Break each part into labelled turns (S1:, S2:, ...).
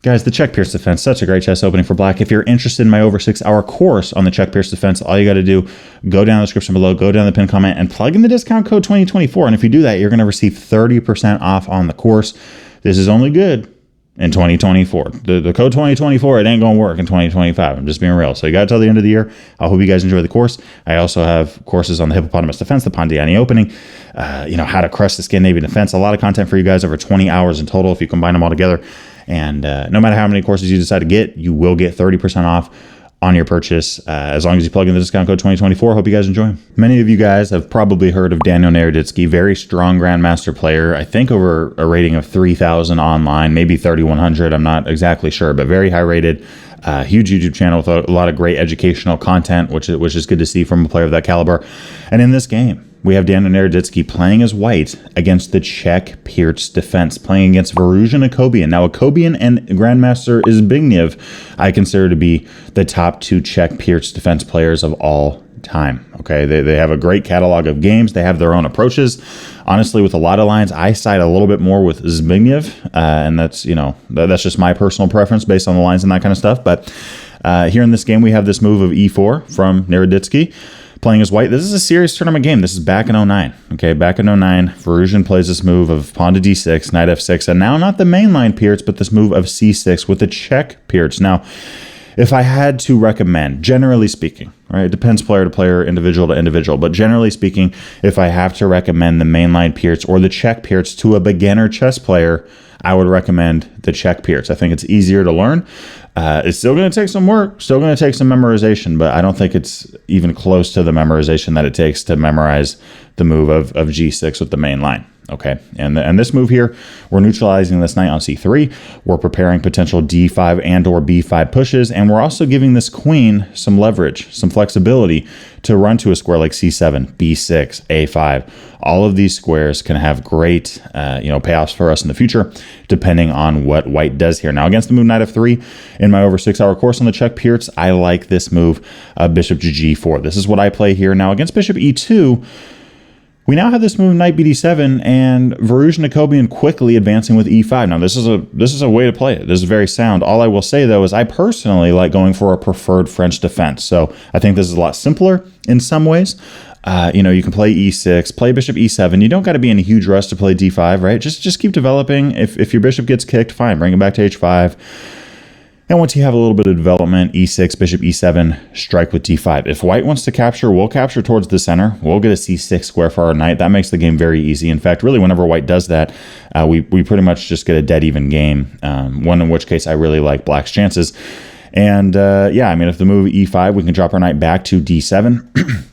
S1: Guys, the Czech Pirc Defense, such a great chess opening for black. If you're interested in my over 6-hour course on the Czech Pirc Defense, all you got to do, go down in the description below, go down the pinned comment, and plug in the discount code 2024. And if you do that, you're going to receive 30% off on the course. This is only good in 2024. The code 2024, it ain't going to work in 2025. I'm just being real. So you got till the end of the year. I hope you guys enjoy the course. I also have courses on the Hippopotamus Defense, the Pondiani opening, how to crush the Scandinavian defense. A lot of content for you guys, over 20 hours in total if you combine them all together. And no matter how many courses you decide to get, you will get 30% off on your purchase as long as you plug in the discount code 2024. Hope you guys enjoy. Many of you guys have probably heard of Daniel Naroditsky, very strong grandmaster player. I think over a rating of 3,000 online, maybe 3,100. I'm not exactly sure, but very high rated. Huge YouTube channel with a lot of great educational content, which is good to see from a player of that caliber. And in this game, we have Daniel Naroditsky playing as white against the Czech Pirc Defense, playing against Varuzhan Akobian. Now, Akobian and Grandmaster Zbigniew, I consider to be the top two Czech Pirc Defense players of all time. Okay, they have a great catalog of games. They have their own approaches. Honestly, with a lot of lines, I side a little bit more with Zbigniew, and that's that's just my personal preference based on the lines and that kind of stuff. But here in this game, we have this move of e4 from Naroditsky, playing as white. This is a serious tournament game. This is back in 09. Okay, back in 09, Varuzhan plays this move of pawn to d6, knight f6, and now not the mainline Pirc, but this move of c6 with the Czech Pirc. Now, if I had to recommend, generally speaking, right, it depends player to player, individual to individual, but generally speaking, if I have to recommend the mainline Pirc or the Czech Pirc to a beginner chess player, I would recommend the Czech Pirc. I think it's easier to learn. It's still going to take some work, still going to take some memorization, but I don't think it's even close to the memorization that it takes to memorize the move of g6 with the main line. Okay, and this move here, we're neutralizing this knight on c3. We're preparing potential d5 and or b5 pushes, and we're also giving this queen some leverage, some flexibility to run to a square like c7, b6, a5. All of these squares can have great payoffs for us in the future, depending on what white does here. Now, against the move knight f3, in my over 6-hour course on the Czech Pirc, I like this move, bishop to g4. This is what I play here. Now, against bishop e2, we now have this move knight bd7 and Varuzhan Akobian quickly advancing with e5. Now, this is a way to play it. This is very sound. All I will say, though, is I personally like going for a preferred French defense. So I think this is a lot simpler in some ways. You can play e6, play bishop e7. You don't got to be in a huge rush to play d5, right? Just keep developing. If your bishop gets kicked, fine, bring it back to h5. And once you have a little bit of development, e6, bishop e7, strike with d5. If white wants to capture, we'll capture towards the center. We'll get a c6 square for our knight. That makes the game very easy. In fact, really, whenever white does that, we pretty much just get a dead even game, one in which case I really like black's chances. And if the move e5, we can drop our knight back to d7.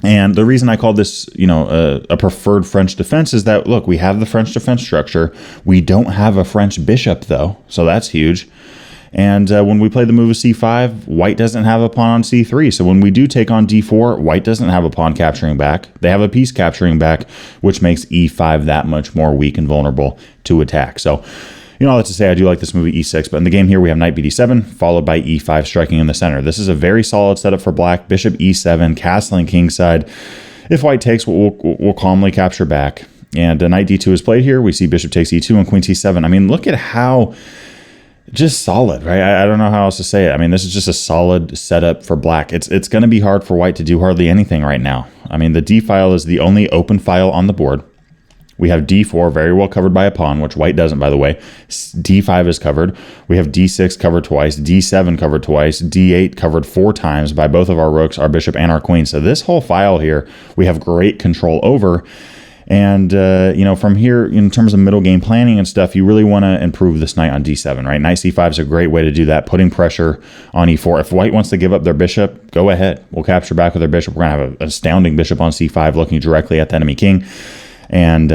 S1: And the reason I call this, a preferred French defense is that, look, we have the French defense structure. We don't have a French bishop, though, so that's huge. And when we play the move of c5, white doesn't have a pawn on c3. So when we do take on d4, white doesn't have a pawn capturing back. They have a piece capturing back, which makes e5 that much more weak and vulnerable to attack. So, all that to say, I do like this move e6. But in the game here, we have knight bd7, followed by e5 striking in the center. This is a very solid setup for black. Bishop e7, castling kingside. If white takes, we'll calmly capture back. And knight d2 is played here. We see bishop takes e2 and queen c7. I mean, look at how just solid, right? I don't know how else to say it. I mean, this is just a solid setup for black. It's going to be hard for white to do hardly anything right now. I mean, the d file is the only open file on the board. We have d4 very well covered by a pawn, which white doesn't, by the way. d5 is covered. We have d6 covered twice, d7 covered twice, d8 covered 4 times by both of our rooks, our bishop, and our queen. So this whole file here, we have great control over. And, from here, in terms of middle game planning and stuff, you really want to improve this knight on d7, right? Knight c5 is a great way to do that, putting pressure on e4. If white wants to give up their bishop, go ahead. We'll capture back with their bishop. We're going to have an astounding bishop on c5 looking directly at the enemy king. And,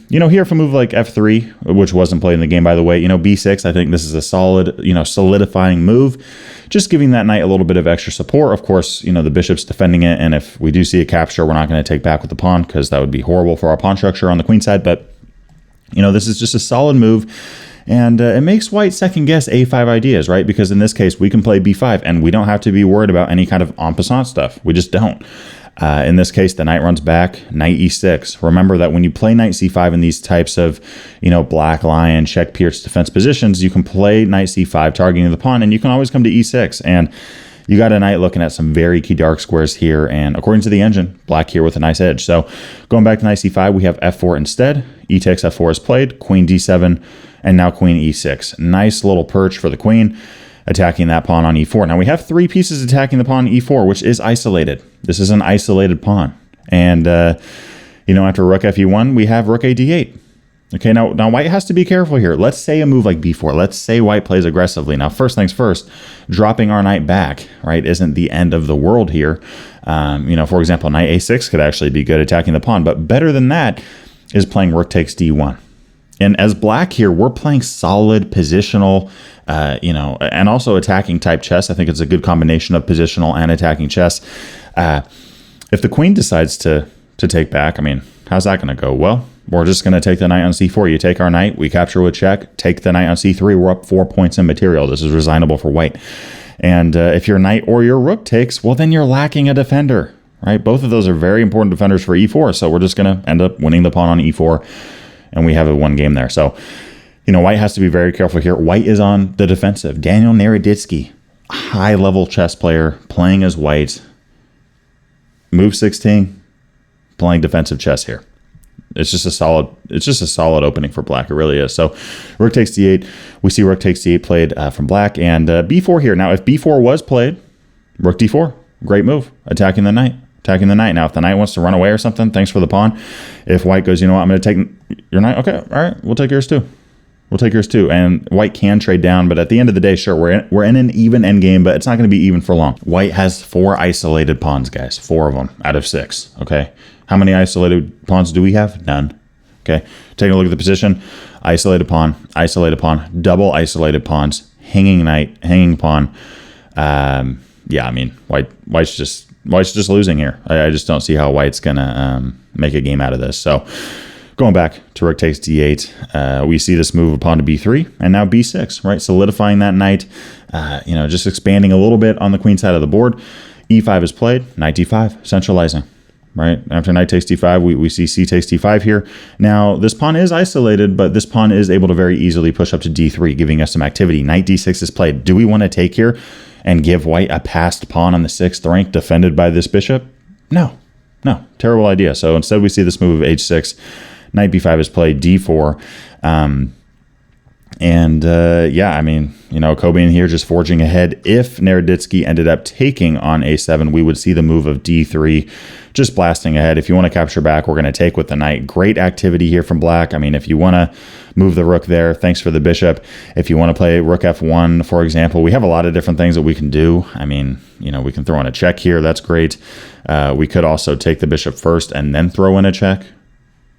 S1: here if a move like f3, which wasn't played in the game, by the way, b6, I think this is a solid, solidifying move. Just giving that knight a little bit of extra support. Of course, the bishop's defending it. And if we do see a capture, we're not going to take back with the pawn because that would be horrible for our pawn structure on the queen side. But, this is just a solid move. And it makes white second guess a5 ideas, right? Because in this case, we can play b5 and we don't have to be worried about any kind of en passant stuff. We just don't. In this case, the knight runs back, knight e6. Remember that when you play knight c5 in these types of, black lion, Czech Pirc defense positions, you can play knight c5 targeting the pawn, and you can always come to e6. And you got a knight looking at some very key dark squares here, and according to the engine, black here with a nice edge. So going back to knight c5, we have f4 instead. E takes f4 is played, queen d7, and now queen e6. Nice little perch for the queen, attacking that pawn on e4. Now we have 3 pieces attacking the pawn e4, which is isolated. This is an isolated pawn. And, after rook fe1, we have rook a d8. Okay, now white has to be careful here. Let's say a move like b4. Let's say white plays aggressively. Now, first things first, dropping our knight back, right, isn't the end of the world here. For example, knight a6 could actually be good attacking the pawn, but better than that is playing rook takes d1. And as black here, we're playing solid positional, and also attacking type chess. I think it's a good combination of positional and attacking chess. If the queen decides to take back, how's that going to go? Well, we're just going to take the knight on c4. You take our knight, we capture with check, take the knight on c3. We're up 4 points in material. This is resignable for white. And if your knight or your rook takes, well, then you're lacking a defender, right? Both of those are very important defenders for e4. So we're just going to end up winning the pawn on e4, and we have a 1 game there. So, white has to be very careful here. White is on the defensive. Daniel Naroditsky, high-level chess player, playing as white. Move 16, playing defensive chess here. It's just a solid opening for black. It really is. So rook takes d8. We see rook takes d8 played from black, and b4 here. Now, if b4 was played, rook d4, great move, attacking the knight. Now, if the knight wants to run away or something, thanks for the pawn. If white goes, I'm going to take your knight. Okay, all right, we'll take yours too. And white can trade down, but at the end of the day, sure, we're in an even endgame, but it's not going to be even for long. White has 4 isolated pawns, guys. 4 of them out of 6, okay? How many isolated pawns do we have? None. Okay, taking a look at the position. Isolated pawn, double isolated pawns, hanging knight, hanging pawn. White's just losing here. I just don't see how white's going to make a game out of this. So going back to rook takes d8, we see this move upon to b3 and now b6, right? Solidifying that knight, just expanding a little bit on the queen side of the board. e5 is played, knight d5, centralizing, right? After knight takes d5, we see c takes d5 here. Now, this pawn is isolated, but this pawn is able to very easily push up to d3, giving us some activity. Knight d6 is played. Do we want to take here and give white a passed pawn on the 6th rank defended by this bishop? No, terrible idea. So instead we see this move of h6. Knight b5 is played, d4. Akobian here just forging ahead. If Naroditsky ended up taking on a7, we would see the move of d3, just blasting ahead. If you want to capture back, we're going to take with the knight. Great activity here from black. If you want to move the rook there, thanks for the bishop. If you want to play rook f1, for example, we have a lot of different things that we can do. We can throw in a check here. That's great. We could also take the bishop first and then throw in a check.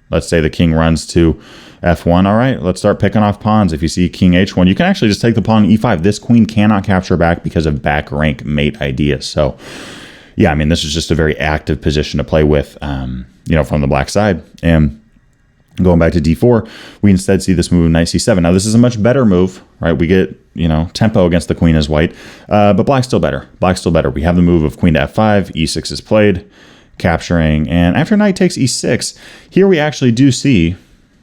S1: Let's say the king runs to f1. All right, let's start picking off pawns. If you see king h1, you can actually just take the pawn e5. This queen cannot capture back because of back rank mate ideas. So, this is just a very active position to play with, from the black side. And going back to d4, we instead see this move knight c7. Now, this is a much better move, right? We get, tempo against the queen as white, but black's still better. We have the move of queen to f5, e6 is played, capturing, and after knight takes e6, here we actually do see,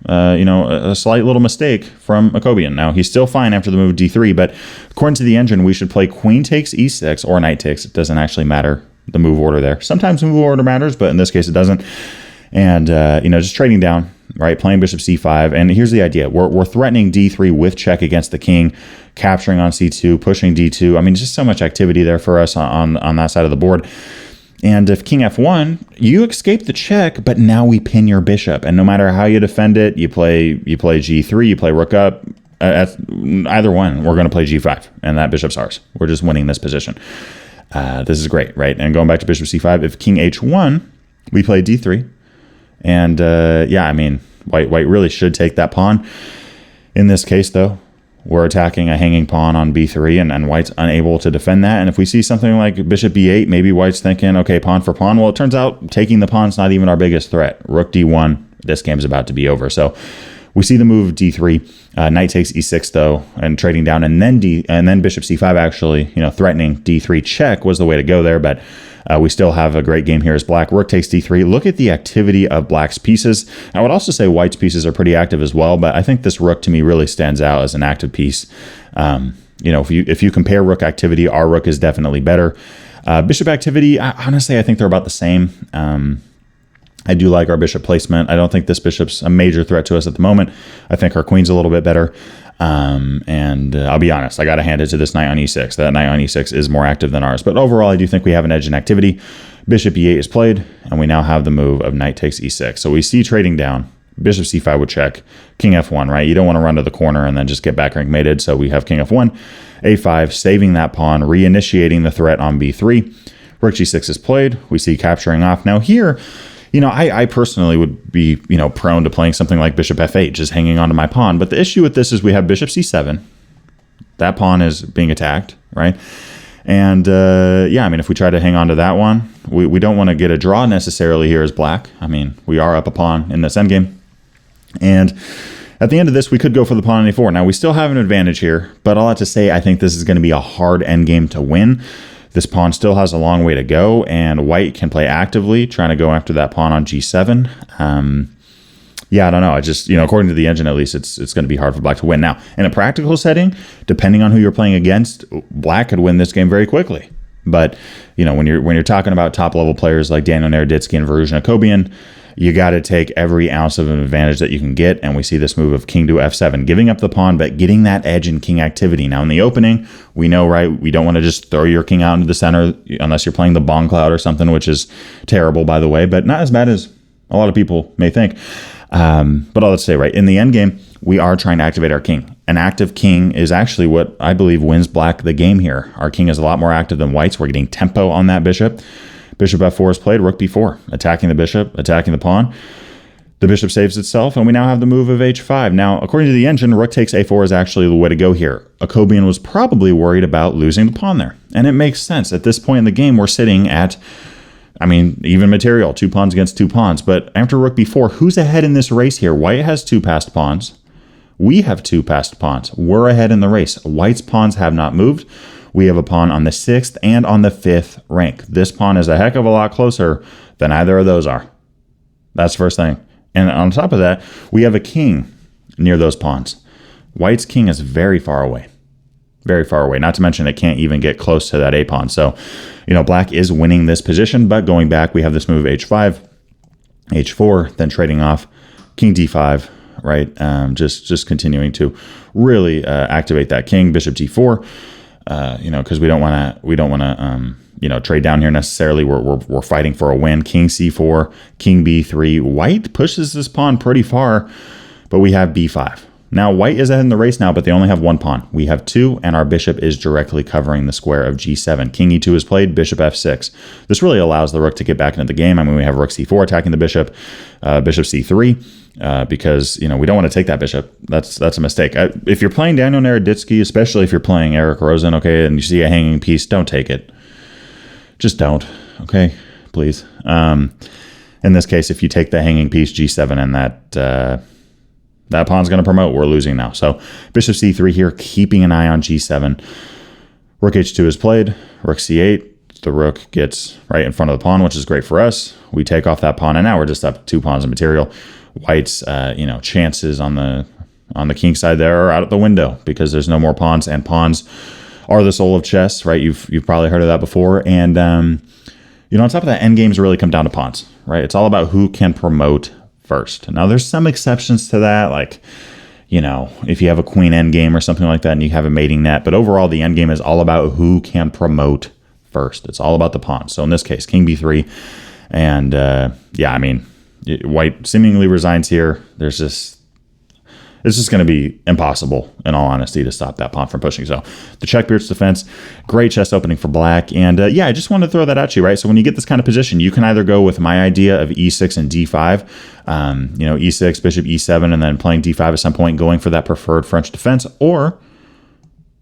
S1: a slight little mistake from Akobian. Now, he's still fine after the move d3, but according to the engine, we should play queen takes e6 or knight takes. It doesn't actually matter the move order there. Sometimes move order matters, but in this case, it doesn't. And, just trading down, right? Playing bishop c5. And here's the idea. We're threatening d3 with check against the king, capturing on c2, pushing d2. Just so much activity there for us on that side of the board. And if king f1, you escape the check, but now we pin your bishop. And no matter how you defend it, you play g3, you play rook up. Either one, we're going to play g5, and that bishop's ours. We're just winning this position. This is great, right? And going back to bishop c5, if king h1, we play d3. And white really should take that pawn. In this case, though, we're attacking a hanging pawn on b3, and white's unable to defend that. And if we see something like bishop b8, maybe white's thinking, okay, pawn for pawn. Well, it turns out taking the pawn's not even our biggest threat. Rook d1, this game's about to be over. So We see the move d3, knight takes e6 though, and trading down, and then bishop c5 actually, threatening d3 check was the way to go there, but we still have a great game here as black. Rook takes d3. Look at the activity of black's pieces. I would also say white's pieces are pretty active as well, but I think this rook to me really stands out as an active piece. If you compare rook activity, our rook is definitely better. Bishop activity, honestly, I think they're about the same. I do like our bishop placement. I don't think this bishop's a major threat to us at the moment. I think our queen's a little bit better. I'll be honest, I got to hand it to this knight on e6. That knight on e6 is more active than ours. But overall, I do think we have an edge in activity. Bishop e8 is played, and we now have the move of knight takes e6. So we see trading down. Bishop c5 would check. King f1, right? You don't want to run to the corner and then just get back rank mated. So we have king f1, a5, saving that pawn, reinitiating the threat on b3. Rook g6 is played. We see capturing off. Now here, I personally would be, prone to playing something like bishop f8, just hanging onto my pawn. But the issue with this is we have bishop c7. That pawn is being attacked, right? And if we try to hang on to that one, we don't want to get a draw necessarily here as black. We are up a pawn in this endgame. And at the end of this, we could go for the pawn on a4. Now, we still have an advantage here, but I'll have to say I think this is going to be a hard endgame to win. This pawn still has a long way to go, and white can play actively, trying to go after that pawn on g7. I don't know. I just, according to the engine, at least, it's going to be hard for black to win. Now, in a practical setting, depending on who you're playing against, black could win this game very quickly. But, when you're talking about top-level players like Daniel Naroditsky and Varuzhan Akobian, you got to take every ounce of an advantage that you can get, and we see this move of king to f7, giving up the pawn, but getting that edge in king activity. Now, in the opening, we know, right, we don't want to just throw your king out into the center unless you're playing the Bong Cloud or something, which is terrible, by the way, but not as bad as a lot of people may think. But I'll say, right, in the endgame, we are trying to activate our king. An active king is actually what I believe wins black the game here. Our king is a lot more active than white's. We're getting tempo on that bishop. Bishop f4 is played, rook b4, attacking the bishop, attacking the pawn. The bishop saves itself, and we now have the move of h5. Now, according to the engine, rook takes a4 is actually the way to go here. Akobian was probably worried about losing the pawn there, and it makes sense. At this point in the game, we're sitting at, even material, 2 pawns against 2 pawns. But after rook b4, who's ahead in this race here? White has 2 passed pawns. We have 2 passed pawns. We're ahead in the race. White's pawns have not moved. We have a pawn on the 6th and on the 5th rank. This pawn is a heck of a lot closer than either of those are. That's the first thing. And on top of that, we have a king near those pawns. White's king is very far away. Very far away. Not to mention it can't even get close to that a pawn. So, black is winning this position, but going back, we have this move h5, h4, then trading off, king d5, right? Just continuing to really activate that king, bishop g4. Because we don't want to, trade down here necessarily. We're fighting for a win. King c4, king b3. White pushes this pawn pretty far, but we have b5. Now, white is ahead in the race now, but they only have 1 pawn. We have 2, and our bishop is directly covering the square of g7. King e2 is played, bishop f6. This really allows the rook to get back into the game. We have rook c4 attacking the bishop, bishop c3, because, we don't want to take that bishop. That's a mistake. If you're playing Daniel Naroditsky, especially if you're playing Eric Rosen, okay, and you see a hanging piece, don't take it. Just don't, okay? Please. In this case, if you take the hanging piece, g7, and that pawn's going to promote. We're losing now. So bishop c3 here, keeping an eye on g7. Rook h2 is played. Rook c8. The rook gets right in front of the pawn, which is great for us. We take off that pawn, and now we're just up 2 pawns of material. White's, chances on the king side there are out of the window because there's no more pawns, and pawns are the soul of chess, right? You've probably heard of that before. And, on top of that, endgames really come down to pawns, right? It's all about who can promote first. Now, there's some exceptions to that, like, if you have a queen endgame or something like that and you have a mating net. But overall, the endgame is all about who can promote first. It's all about the pawns. So in this case, king b3. And, white seemingly resigns here. It's just going to be impossible, in all honesty, to stop that pawn from pushing. So the Czech Pirc Defense, great chess opening for black. And I just wanted to throw that at you, right? So when you get this kind of position, you can either go with my idea of e6 and d5, e6, bishop e7, and then playing d5 at some point, going for that preferred French defense, or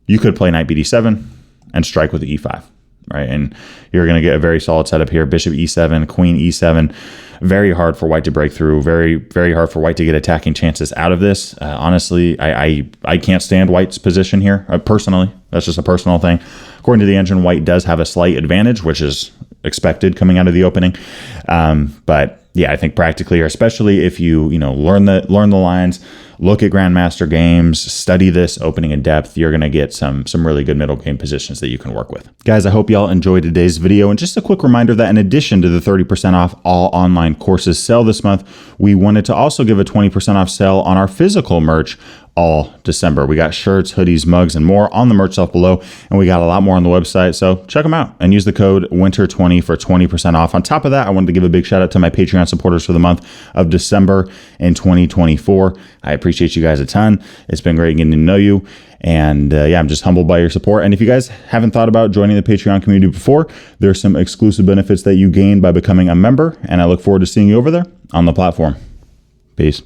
S1: you could play knight bd7 and strike with the e5. right? And you're going to get a very solid setup here. Bishop e7, queen e7. Very hard for white to break through. Very, very hard for white to get attacking chances out of this. Honestly, I can't stand white's position here, personally. That's just a personal thing. According to the engine, white does have a slight advantage, which is expected coming out of the opening. But yeah, I think practically, or especially if you learn the lines, look at Grandmaster games, study this opening in depth, you're going to get some really good middle game positions that you can work with. Guys, I hope y'all enjoyed today's video. And just a quick reminder that in addition to the 30% off all online courses sale this month, we wanted to also give a 20% off sale on our physical merch all December. We got shirts, hoodies, mugs, and more on the merch shelf below, and we got a lot more on the website, so check them out and use the code WINTER20 for 20% off. On top of that, I wanted to give a big shout out to my Patreon supporters for the month of December in 2024. I appreciate you guys a ton. It's been great getting to know you, and yeah, I'm just humbled by your support. And if you guys haven't thought about joining the Patreon community before, there's some exclusive benefits that you gain by becoming a member, and I look forward to seeing you over there on the platform. Peace.